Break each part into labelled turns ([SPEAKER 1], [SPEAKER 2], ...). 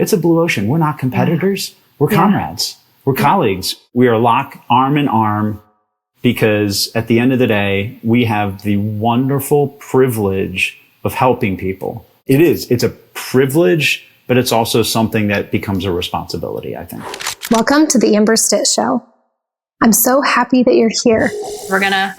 [SPEAKER 1] it's a blue ocean. We're not competitors. We're comrades. We're colleagues. We are locked arm in arm because at the end of the day, we have the wonderful privilege of helping people. It's a privilege, but it's also something that becomes a responsibility, I think.
[SPEAKER 2] Welcome to the Amber Stitt Show. I'm so happy that you're here.
[SPEAKER 3] We're going to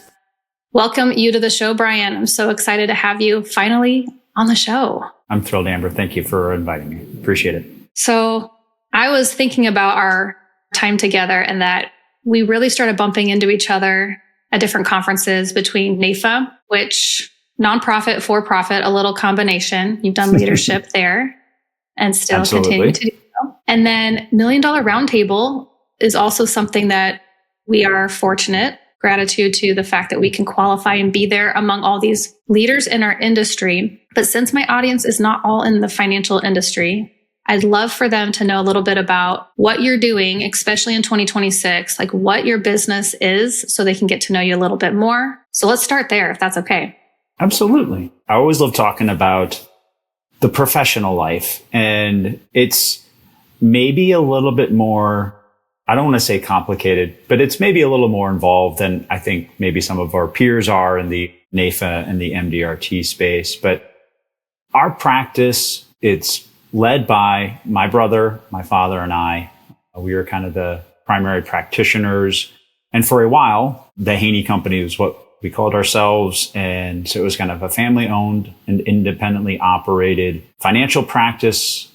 [SPEAKER 3] welcome you to the show, Brian. I'm so excited to have you finally on the show.
[SPEAKER 1] I'm thrilled, Amber. Thank you for inviting me. Appreciate it.
[SPEAKER 3] So I was thinking about our time together and that we really started bumping into each other at different conferences between NAFA, which nonprofit, for-profit, a little combination. You've done leadership there and still continue to do so. And then $1 Million Roundtable is also something that we are fortunate, gratitude to the fact that we can qualify and be there among all these leaders in our industry. But since my audience is not all in the financial industry, I'd love for them to know a little bit about what you're doing, especially in 2026, like what your business is so they can get to know you a little bit more. So let's start there, if that's okay.
[SPEAKER 1] Absolutely. I always love talking about the professional life, and it's maybe a little bit more, I don't want to say complicated, but it's maybe a little more involved than I think maybe some of our peers are in the NAFA and the MDRT space. But our practice, it's led by my brother, my father, and I. We are kind of the primary practitioners. And for a while, the Haney Company was what we called ourselves. And so it was kind of a family-owned and independently operated financial practice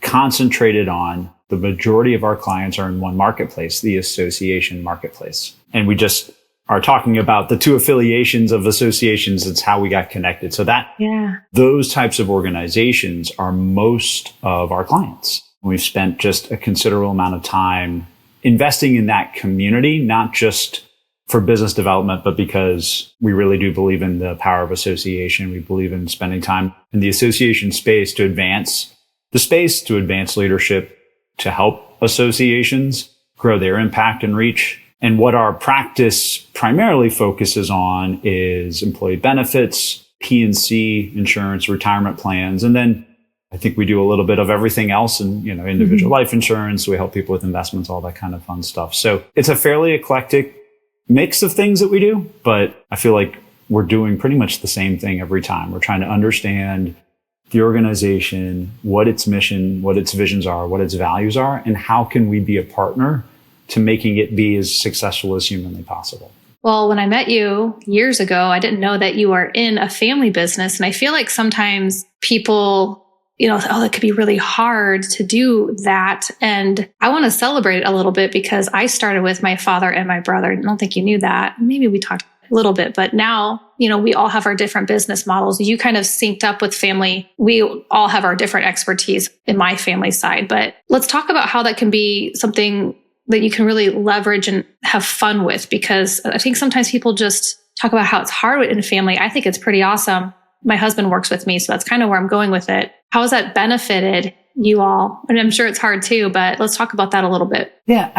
[SPEAKER 1] concentrated on the majority of our clients are in one marketplace, the association marketplace. And we just are talking about the two affiliations of associations. It's how we got connected. So those types of organizations are most of our clients. We've spent just a considerable amount of time investing in that community, not just for business development, but because we really do believe in the power of association. We believe in spending time in the association space to advance leadership, to help associations grow their impact and reach. And what our practice primarily focuses on is employee benefits, P&C, insurance, retirement plans. And then I think we do a little bit of everything else and, individual life insurance. We help people with investments, all that kind of fun stuff. So it's a fairly eclectic mix of things that we do, but I feel like we're doing pretty much the same thing every time. We're trying to understand the organization, what its mission, what its visions are, what its values are, and how can we be a partner to making it be as successful as humanly possible.
[SPEAKER 3] Well, when I met you years ago, I didn't know that you are in a family business. And I feel like sometimes people, that could be really hard to do that. And I want to celebrate it a little bit because I started with my father and my brother. I don't think you knew that. Maybe we talked a little bit, but now, we all have our different business models. You kind of synced up with family. We all have our different expertise in my family side, but let's talk about how that can be something that you can really leverage and have fun with, because I think sometimes people just talk about how it's hard in family. I think it's pretty awesome. My husband works with me, so that's kind of where I'm going with it. How has that benefited you all? And I'm sure it's hard too, but let's talk about that a little bit.
[SPEAKER 1] Yeah,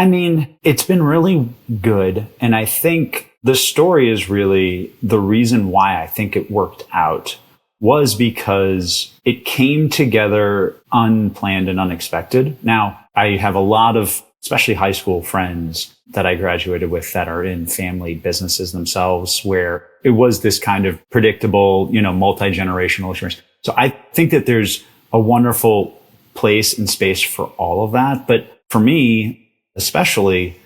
[SPEAKER 1] it's been really good. And I think the story is really the reason why I think it worked out was because it came together unplanned and unexpected. Now, I have a lot of, especially high school friends that I graduated with that are in family businesses themselves, where it was this kind of predictable, multi-generational experience. So I think that there's a wonderful place and space for all of that. But for me, especially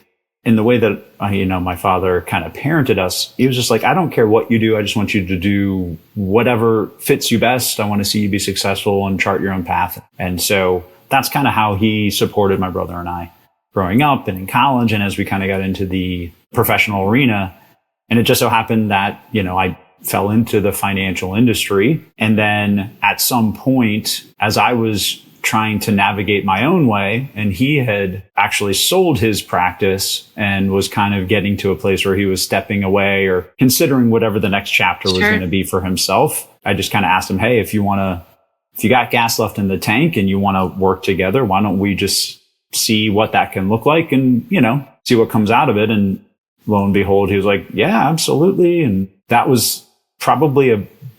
[SPEAKER 1] in the way that, my father kind of parented us, he was just like, I don't care what you do. I just want you to do whatever fits you best. I want to see you be successful and chart your own path. And so that's kind of how he supported my brother and I growing up and in college. And as we kind of got into the professional arena, and it just so happened that, I fell into the financial industry. And then at some point, as I was trying to navigate my own way, and he had actually sold his practice and was kind of getting to a place where he was stepping away or considering whatever the next chapter was going to be for himself. I just kind of asked him, hey, if you got gas left in the tank and you want to work together, why don't we just see what that can look like and, see what comes out of it. And lo and behold, he was like, yeah, absolutely. And that was probably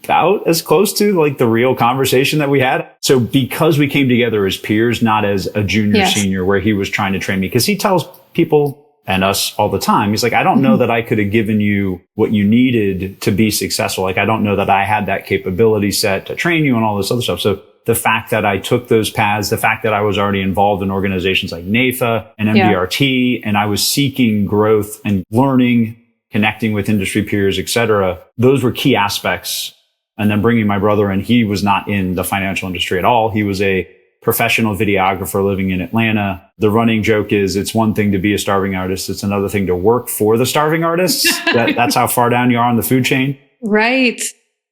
[SPEAKER 1] about as close to like the real conversation that we had. So because we came together as peers, not as a junior, senior, where he was trying to train me, because he tells people and us all the time, he's like, I don't know that I could have given you what you needed to be successful. Like, I don't know that I had that capability set to train you and all this other stuff. So the fact that I took those paths, the fact that I was already involved in organizations like NAFA and MDRT, and I was seeking growth and learning, connecting with industry peers, et cetera, those were key aspects. And then bringing my brother in, he was not in the financial industry at all. He was a professional videographer living in Atlanta. The running joke is it's one thing to be a starving artist. It's another thing to work for the starving artists. That's how far down you are on the food chain.
[SPEAKER 3] Right.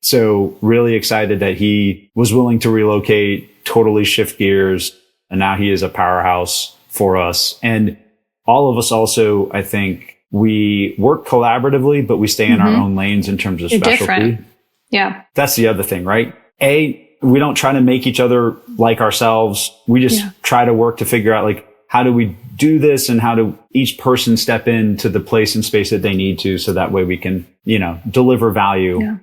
[SPEAKER 1] So really excited that he was willing to relocate, totally shift gears. And now he is a powerhouse for us. And all of us also, I think we work collaboratively, but we stay in our own lanes in terms of specialty.
[SPEAKER 3] Different. Yeah.
[SPEAKER 1] That's the other thing, right? We don't try to make each other like ourselves. We just try to work to figure out, like, how do we do this and how do each person step into the place and space that they need to, so that way we can, deliver value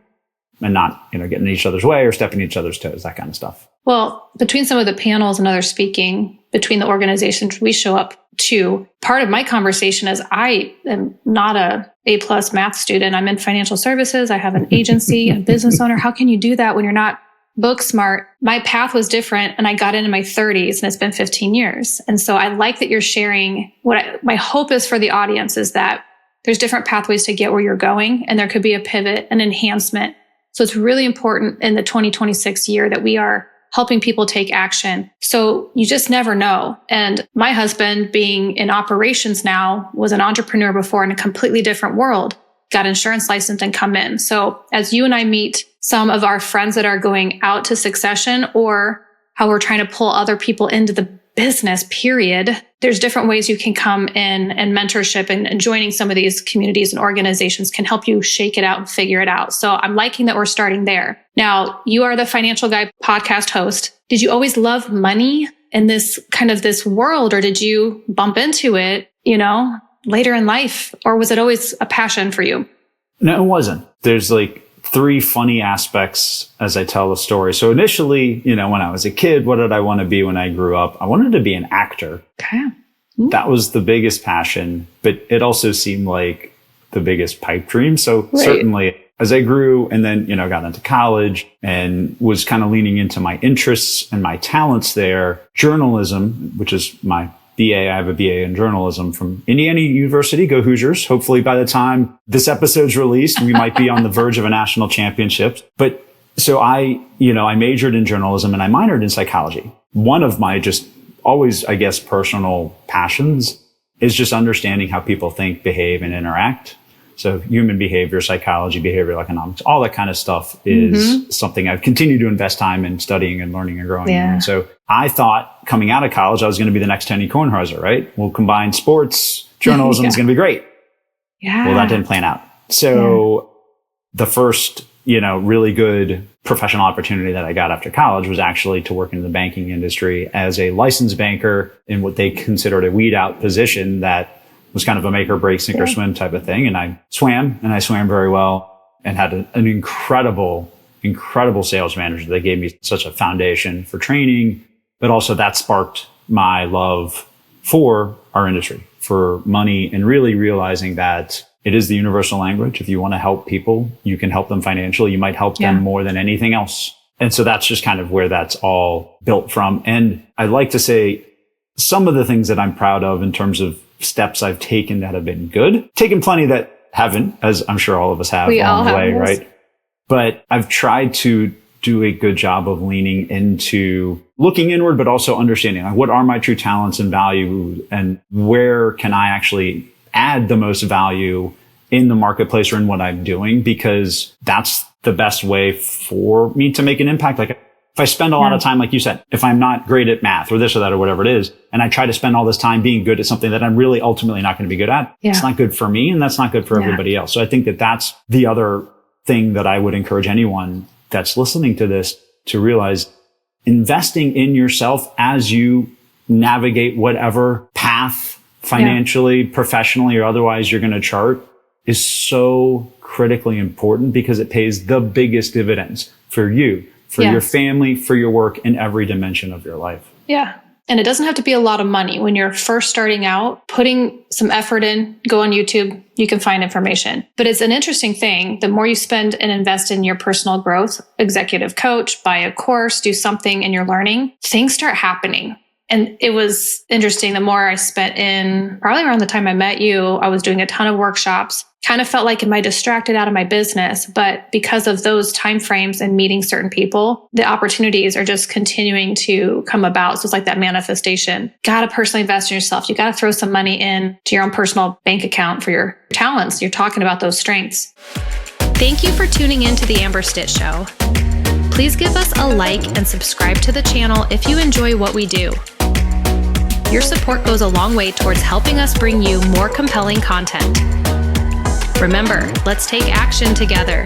[SPEAKER 1] and not, get in each other's way or step in each other's toes, that kind of stuff.
[SPEAKER 3] Well, between some of the panels and other speaking, between the organizations we show up to, part of my conversation is I am not A+ math student. I'm in financial services. I have an agency, a business owner. How can you do that when you're not book smart? My path was different, and I got in my 30s, and it's been 15 years. And so I like that you're sharing my hope is for the audience is that there's different pathways to get where you're going, and there could be a pivot, an enhancement. So it's really important in the 2026 year that we are helping people take action. So you just never know. And my husband, being in operations now, was an entrepreneur before in a completely different world, got insurance licensed and come in. So as you and I meet some of our friends that are going out to succession, or how we're trying to pull other people into the business, period, there's different ways you can come in, and mentorship and joining some of these communities and organizations can help you shake it out and figure it out. So I'm liking that we're starting there. Now, you are the Financial Guy podcast host. Did you always love money in this world, or did you bump into it, later in life, or was it always a passion for you?
[SPEAKER 1] No, it wasn't. There's like three funny aspects as I tell the story. So initially, when I was a kid, what did I want to be when I grew up? I wanted to be an actor.
[SPEAKER 3] Okay.
[SPEAKER 1] That was the biggest passion, but it also seemed like the biggest pipe dream. So certainly as I grew and then, got into college and was kind of leaning into my interests and my talents there, journalism, which is my BA. I have a BA in journalism from Indiana University. Go Hoosiers. Hopefully by the time this episode's released, we might be on the verge of a national championship. But so I majored in journalism and I minored in psychology. One of my just always, I guess, personal passions is just understanding how people think, behave, and interact. So human behavior, psychology, behavioral economics, all that kind of stuff is something I've continued to invest time in studying and learning and growing.
[SPEAKER 3] Yeah.
[SPEAKER 1] And so I thought coming out of college, I was going to be the next Henny Kornheiser, right? We'll combine sports, journalism is going to be great.
[SPEAKER 3] Yeah.
[SPEAKER 1] Well, that didn't plan out. So the first, really good professional opportunity that I got after college was actually to work in the banking industry as a licensed banker in what they considered a weed out position that was kind of a make or break, sink or swim type of thing. And I swam very well and had an incredible sales manager that gave me such a foundation for training, but also that sparked my love for our industry, for money, and really realizing that it is the universal language. If you want to help people, you can help them financially. You might help them more than anything else. And so that's just kind of where that's all built from. And I like to say some of the things that I'm proud of in terms of steps I've taken that have been good, taken plenty that haven't, as I'm sure all of us have along the way, right? But I've tried to do a good job of leaning into looking inward, but also understanding like what are my true talents and value, and where can I actually add the most value in the marketplace or in what I'm doing, because that's the best way for me to make an impact. Like if I spend a lot of time, like you said, if I'm not great at math or this or that or whatever it is, and I try to spend all this time being good at something that I'm really ultimately not going to be good at, it's not good for me and that's not good for everybody else. So I think that that's the other thing that I would encourage anyone that's listening to this to realize. Investing in yourself as you navigate whatever path financially, professionally, or otherwise you're going to chart is so critically important, because it pays the biggest dividends for you, for your family, for your work, in every dimension of your life.
[SPEAKER 3] Yeah. And it doesn't have to be a lot of money. When you're first starting out, putting some effort in, go on YouTube, you can find information. But it's an interesting thing. The more you spend and invest in your personal growth, executive coach, buy a course, do something and you're learning, things start happening. And it was interesting. The more I spent in, probably around the time I met you, I was doing a ton of workshops. Kind of felt like, am I distracted out of my business? But because of those timeframes and meeting certain people, the opportunities are just continuing to come about. So it's like that manifestation. Got to personally invest in yourself. You got to throw some money in to your own personal bank account for your talents. You're talking about those strengths. Thank you for tuning in to The Amber Stitt Show. Please give us a like and subscribe to the channel if you enjoy what we do. Your support goes a long way towards helping us bring you more compelling content. Remember, let's take action together.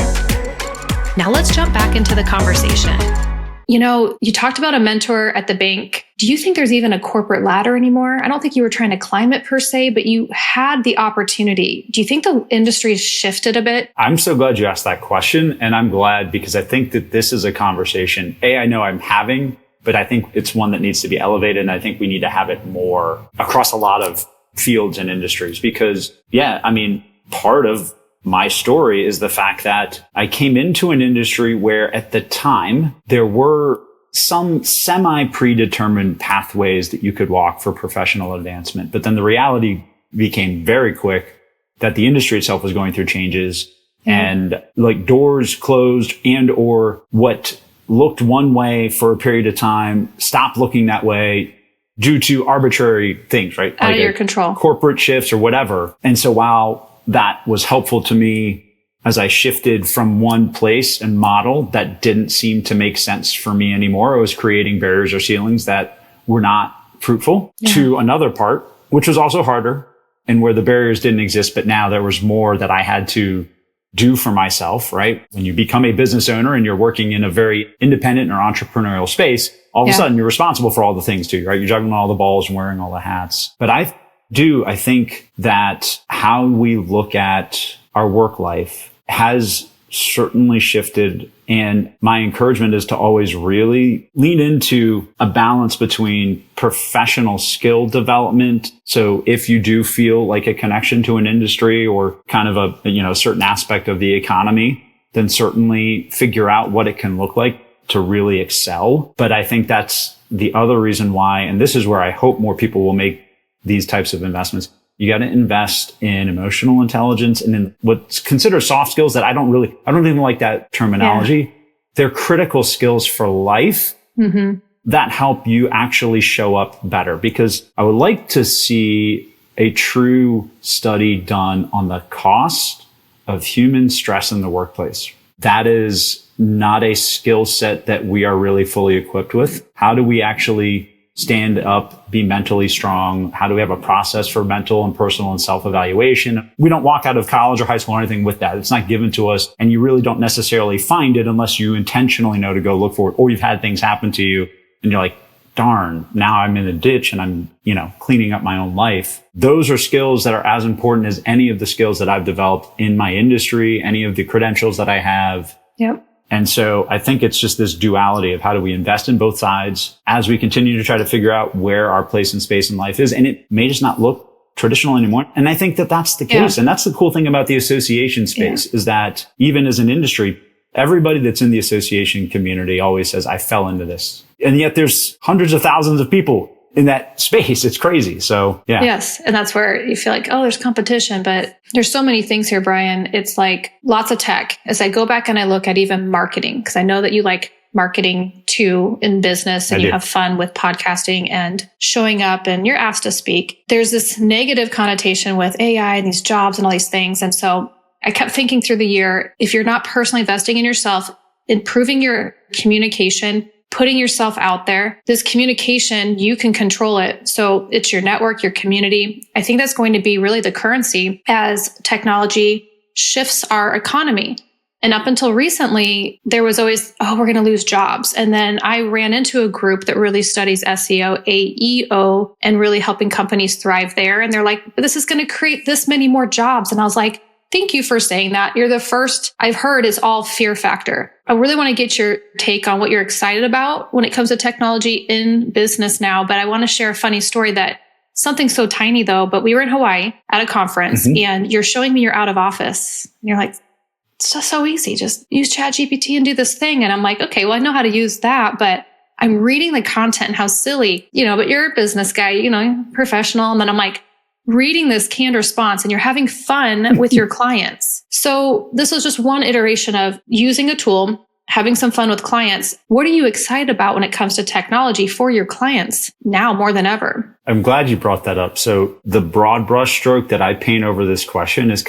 [SPEAKER 3] Now let's jump back into the conversation. You know, you talked about a mentor at the bank. Do you think there's even a corporate ladder anymore? I don't think you were trying to climb it per se, but you had the opportunity. Do you think the industry's shifted a bit?
[SPEAKER 1] I'm so glad you asked that question. And I'm glad because I think that this is a conversation, I know I'm having, but I think it's one that needs to be elevated. And I think we need to have it more across a lot of fields and industries because, part of my story is the fact that I came into an industry where at the time there were some semi-predetermined pathways that you could walk for professional advancement. But then the reality became very quick that the industry itself was going through changes and like doors closed and or what looked one way for a period of time stopped looking that way due to arbitrary things, right?
[SPEAKER 3] Out of your control.
[SPEAKER 1] Corporate shifts or whatever. And so while that was helpful to me as I shifted from one place and model that didn't seem to make sense for me anymore. I was creating barriers or ceilings that were not fruitful to another part, which was also harder and where the barriers didn't exist. But now there was more that I had to do for myself, right? When you become a business owner and you're working in a very independent or entrepreneurial space, all of a sudden you're responsible for all the things too, right? You're juggling all the balls and wearing all the hats. But I think that how we look at our work life has certainly shifted. And my encouragement is to always really lean into a balance between professional skill development. So if you do feel like a connection to an industry or kind of a certain aspect of the economy, then certainly figure out what it can look like to really excel. But I think that's the other reason why, and this is where I hope more people will make these types of investments. You got to invest in emotional intelligence and in what's considered soft skills that I don't even like that terminology. Yeah. They're critical skills for life that help you actually show up better, because I would like to see a true study done on the cost of human stress in the workplace. That is not a skill set that we are really fully equipped with. How do we actually stand up, be mentally strong? How do we have a process for mental and personal and self-evaluation? We don't walk out of college or high school or anything with that. It's not given to us, and you really don't necessarily find it unless you intentionally know to go look for it, or you've had things happen to you and you're like, darn, now I'm in a ditch and I'm, cleaning up my own life. Those are skills that are as important as any of the skills that I've developed in my industry, any of the credentials that I have.
[SPEAKER 3] Yep.
[SPEAKER 1] And so I think it's just this duality of how do we invest in both sides as we continue to try to figure out where our place and space in life is. And it may just not look traditional anymore. And I think that that's the case. And that's the cool thing about the association space is that even as an industry, everybody that's in the association community always says, I fell into this. And yet there's hundreds of thousands of people in that space. It's crazy. So, yeah.
[SPEAKER 3] Yes. And that's where you feel like, oh, there's competition, but there's so many things here, Brian. It's like lots of tech. As I go back and I look at even marketing, because I know that you like marketing too in business and you have fun with podcasting and showing up and you're asked to speak. There's this negative connotation with AI and these jobs and all these things. And so I kept thinking through the year, if you're not personally investing in yourself, improving your communication, putting yourself out there, this communication, you can control it. So it's your network, your community. I think that's going to be really the currency as technology shifts our economy. And up until recently, there was always, oh, we're going to lose jobs. And then I ran into a group that really studies SEO, AEO, and really helping companies thrive there. And they're like, this is going to create this many more jobs. And I was like, thank you for saying that. You're the first I've heard is all fear factor. I really want to get your take on what you're excited about when it comes to technology in business now. But I want to share a funny story that something so tiny though, but we were in Hawaii at a conference and you're showing me your out of office. And you're like, it's just so easy. Just use ChatGPT and do this thing. And I'm like, okay, well, I know how to use that, but I'm reading the content and how silly, but you're a business guy, you're professional. And then I'm like reading this canned response and you're having fun with your clients. So this was just one iteration of using a tool, having some fun with clients. What are you excited about when it comes to technology for your clients now more than ever?
[SPEAKER 1] I'm glad you brought that up. So the broad brush stroke that I paint over this question is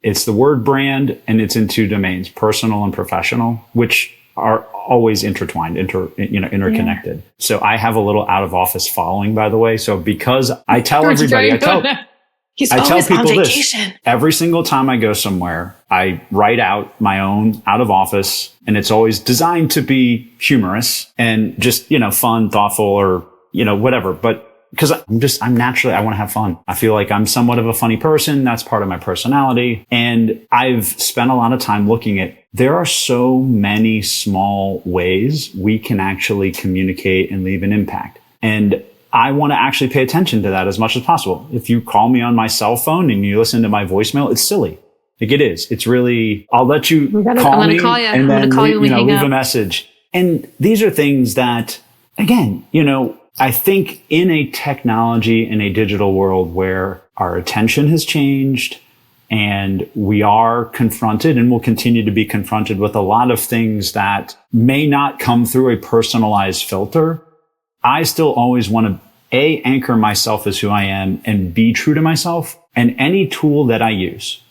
[SPEAKER 1] it's the word brand, and it's in two domains, personal and professional, which are always intertwined, interconnected. Yeah. So I have a little out of office following, by the way. So because I tell everybody, I tell people this every single time I go somewhere, I write out my own out of office, and it's always designed to be humorous and just, fun, thoughtful, or, whatever. But because I'm naturally, I want to have fun. I feel like I'm somewhat of a funny person. That's part of my personality. And I've spent a lot of time looking at, there are so many small ways we can actually communicate and leave an impact. And I want to actually pay attention to that as much as possible. If you call me on my cell phone and you listen to my voicemail, it's silly. Like it is. It's really, I'll let you call me and then leave a message. And these are things that, again, I think in a technology, in a digital world where our attention has changed and we are confronted and will continue to be confronted with a lot of things that may not come through a personalized filter, I still always want to anchor myself as who I am and be true to myself. And any tool that I use,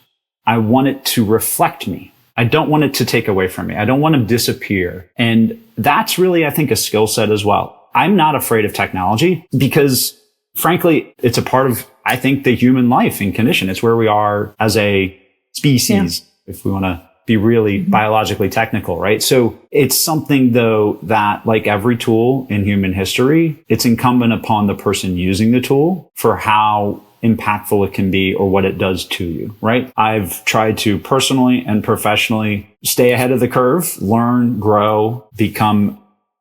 [SPEAKER 1] I want it to reflect me. I don't want it to take away from me. I don't want to disappear. And that's really, I think, a skill set as well. I'm not afraid of technology because, frankly, it's a part of, I think, the human life and condition. It's where we are as a species, if we want to be really biologically technical, right? So it's something, though, that like every tool in human history, it's incumbent upon the person using the tool for how impactful it can be or what it does to you, right? I've tried to personally and professionally stay ahead of the curve, learn, grow, become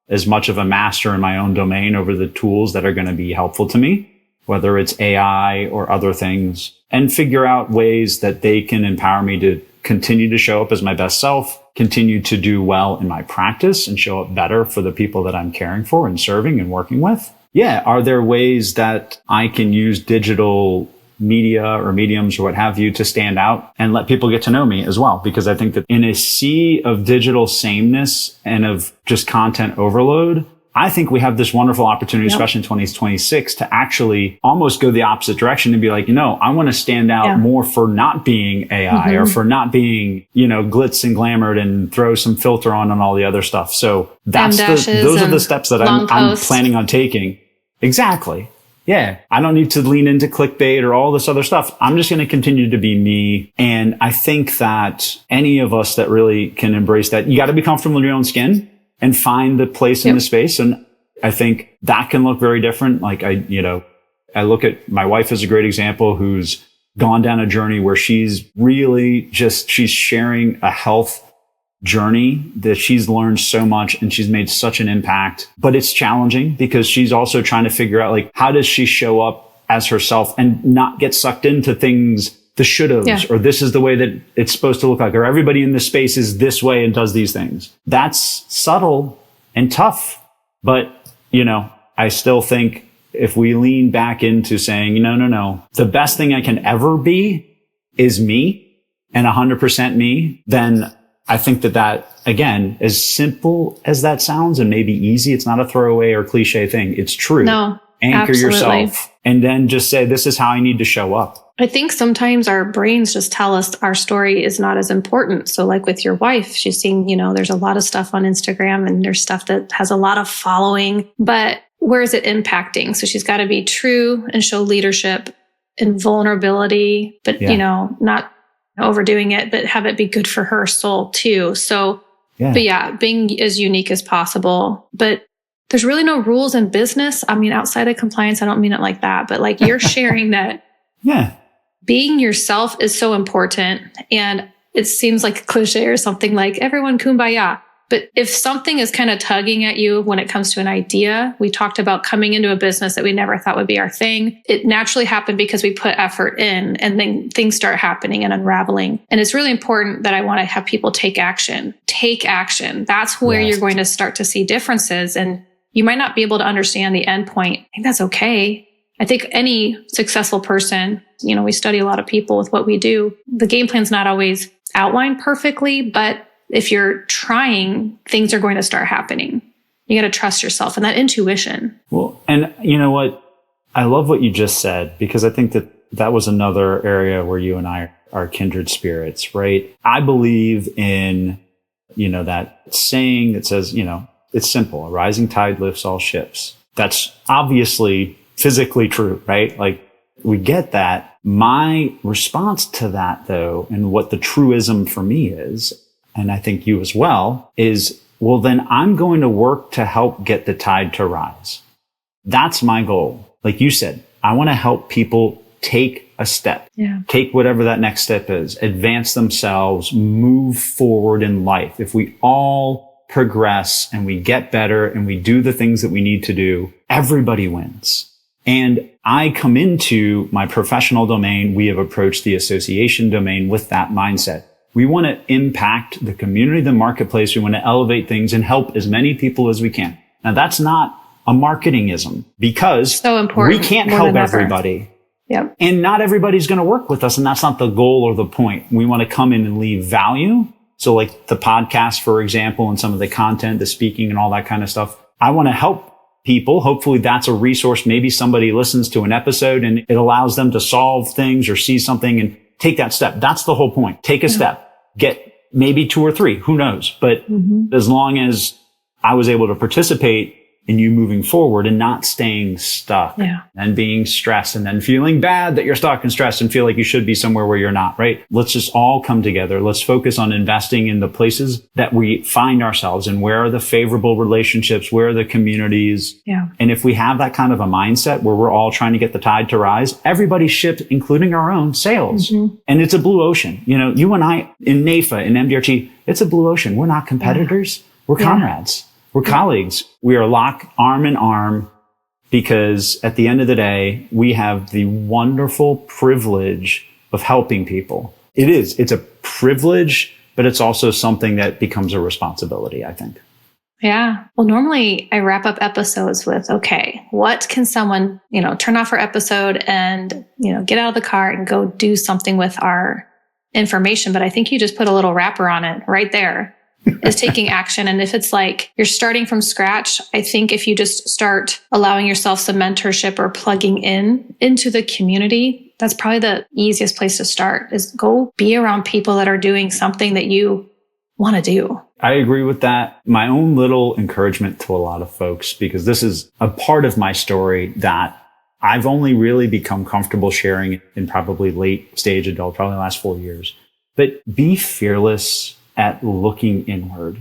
[SPEAKER 1] as much of a master in my own domain over the tools that are going to be helpful to me, whether it's AI or other things, and figure out ways that they can empower me to continue to show up as my best self, continue to do well in my practice and show up better for the people that I'm caring for and serving and working with. Yeah. Are there ways that I can use digital media or mediums or what have you to stand out and let people get to know me as well? Because I think that in a sea of digital sameness and of just content overload, I think we have this wonderful opportunity, especially in 2026, to actually almost go the opposite direction and be like, I want to stand out more for not being AI or for not being, glitz and glamored and throw some filter on and all the other stuff. So those are the steps that I'm planning on taking. Exactly. Yeah. I don't need to lean into clickbait or all this other stuff. I'm just going to continue to be me. And I think that any of us that really can embrace that, you got to be comfortable in your own skin and find the place in the space. And I think that can look very different. Like I look at my wife as a great example who's gone down a journey where she's really she's sharing a health journey that she's learned so much and she's made such an impact, but it's challenging because she's also trying to figure out how does she show up as herself and not get sucked into things, the should-haves, or this is the way that it's supposed to look like, or everybody in this space is this way and does these things. That's subtle and tough. But, I still think if we lean back into saying, no, the best thing I can ever be is me and 100% me, then I think that, again, as simple as that sounds and maybe easy, it's not a throwaway or cliche thing. It's true.
[SPEAKER 3] No,
[SPEAKER 1] anchor
[SPEAKER 3] absolutely.
[SPEAKER 1] yourself and then just say, this is how I need to show up.
[SPEAKER 3] I think sometimes our brains just tell us our story is not as important. So like with your wife, she's seeing, there's a lot of stuff on Instagram and there's stuff that has a lot of following, but where is it impacting? So she's got to be true and show leadership and vulnerability, but, not overdoing it, but have it be good for her soul too. So, but being as unique as possible, but there's really no rules in business. I mean, outside of compliance, I don't mean it like that, but you're sharing that.
[SPEAKER 1] Yeah.
[SPEAKER 3] being yourself is so important. And it seems like a cliche or something like everyone kumbaya. But if something is kind of tugging at you when it comes to an idea, we talked about coming into a business that we never thought would be our thing. It naturally happened because we put effort in, and then things start happening and unraveling. And it's really important that I want to have people take action. Take action. That's where you're going to start to see differences. And you might not be able to understand the end point. I think that's okay. I think any successful person, we study a lot of people with what we do. The game plan's not always outlined perfectly, but if you're trying, things are going to start happening. You got to trust yourself and that intuition.
[SPEAKER 1] Well, and you know what? I love what you just said, because I think that was another area where you and I are kindred spirits, right? I believe in, that saying that says, it's simple. A rising tide lifts all ships. That's obviously physically true, right? Like, we get that. My response to that, though, and what the truism for me is, and I think you as well, is, well, then I'm going to work to help get the tide to rise. That's my goal. Like you said, I want to help people take a step, take whatever that next step is, advance themselves, move forward in life. If we all progress and we get better and we do the things that we need to do, everybody wins. And I come into my professional domain. We have approached the association domain with that mindset. We want to impact the community, the marketplace. We want to elevate things and help as many people as we can. Now, that's not a marketingism, because
[SPEAKER 3] so important.
[SPEAKER 1] We can't help everybody.
[SPEAKER 3] Yep.
[SPEAKER 1] And not everybody's going to work with us. And that's not the goal or the point. We want to come in and leave value. So like the podcast, for example, and some of the content, the speaking and all that kind of stuff. I want to help people. Hopefully that's a resource. Maybe somebody listens to an episode and it allows them to solve things or see something and take that step. That's the whole point. Take a step, get maybe 2 or 3, who knows? But as long as I was able to participate in you moving forward and not staying stuck and being stressed and then feeling bad that you're stuck and stressed and feel like you should be somewhere where you're not, right? Let's just all come together. Let's focus on investing in the places that we find ourselves in. Where are the favorable relationships? Where are the communities? Yeah. And if we have that kind of a mindset where we're all trying to get the tide to rise, everybody's ship, including our own, sails. And it's a blue ocean. You and I in NAFA, in MDRT, it's a blue ocean. We're not competitors. We're comrades. We're colleagues. We are locked arm in arm, because at the end of the day, we have the wonderful privilege of helping people. It's a privilege, but it's also something that becomes a responsibility, I think.
[SPEAKER 3] Yeah. Well, normally I wrap up episodes with, okay, what can someone, turn off our episode and, get out of the car and go do something with our information. But I think you just put a little wrapper on it right there. Is taking action. And if it's like you're starting from scratch, I think if you just start allowing yourself some mentorship or plugging into the community, that's probably the easiest place to start, is go be around people that are doing something that you want to do.
[SPEAKER 1] I agree with that. My own little encouragement to a lot of folks, because this is a part of my story that I've only really become comfortable sharing in probably late stage adult, probably the last 4 years. But be fearless at looking inward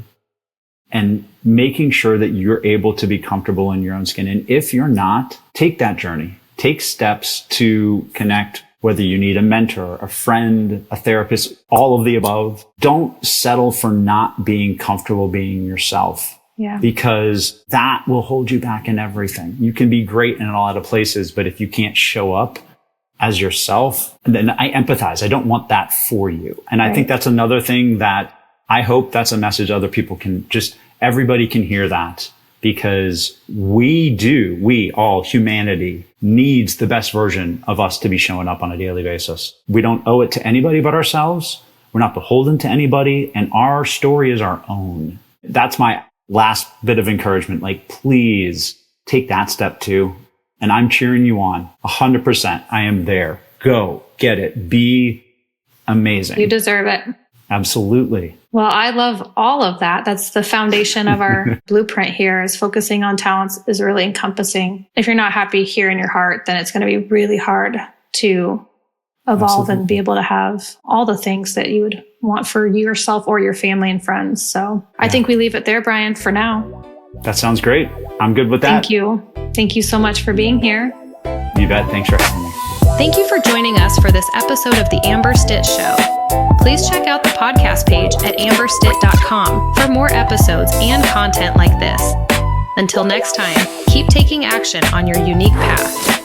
[SPEAKER 1] and making sure that you're able to be comfortable in your own skin. And if you're not, take that journey. Take steps to connect, whether you need a mentor, a friend, a therapist, all of the above. Don't settle for not being comfortable being yourself. Because that will hold you back in everything. You can be great in a lot of places, but if you can't show up as yourself, then I empathize. I don't want that for you. And I think that's another thing that I hope that's a message other people everybody can hear that, because we all, humanity needs the best version of us to be showing up on a daily basis. We don't owe it to anybody but ourselves. We're not beholden to anybody, and our story is our own. That's my last bit of encouragement. Like, please take that step too. And I'm cheering you on 100%. I am there. Go get it. Be amazing.
[SPEAKER 3] You deserve it.
[SPEAKER 1] Absolutely.
[SPEAKER 3] Well, I love all of that. That's the foundation of our blueprint here, is focusing on talents is really encompassing. If you're not happy here in your heart, then it's going to be really hard to evolve and be able to have all the things that you would want for yourself or your family and friends. So I think we leave it there, Brian, for now.
[SPEAKER 1] That sounds great. I'm good with that.
[SPEAKER 3] Thank you. Thank you so much for being here.
[SPEAKER 1] You bet. Thanks for having me.
[SPEAKER 3] Thank you for joining us for this episode of The Amber Stitt Show. Please check out the podcast page at amberstitt.com for more episodes and content like this. Until next time, keep taking action on your unique path.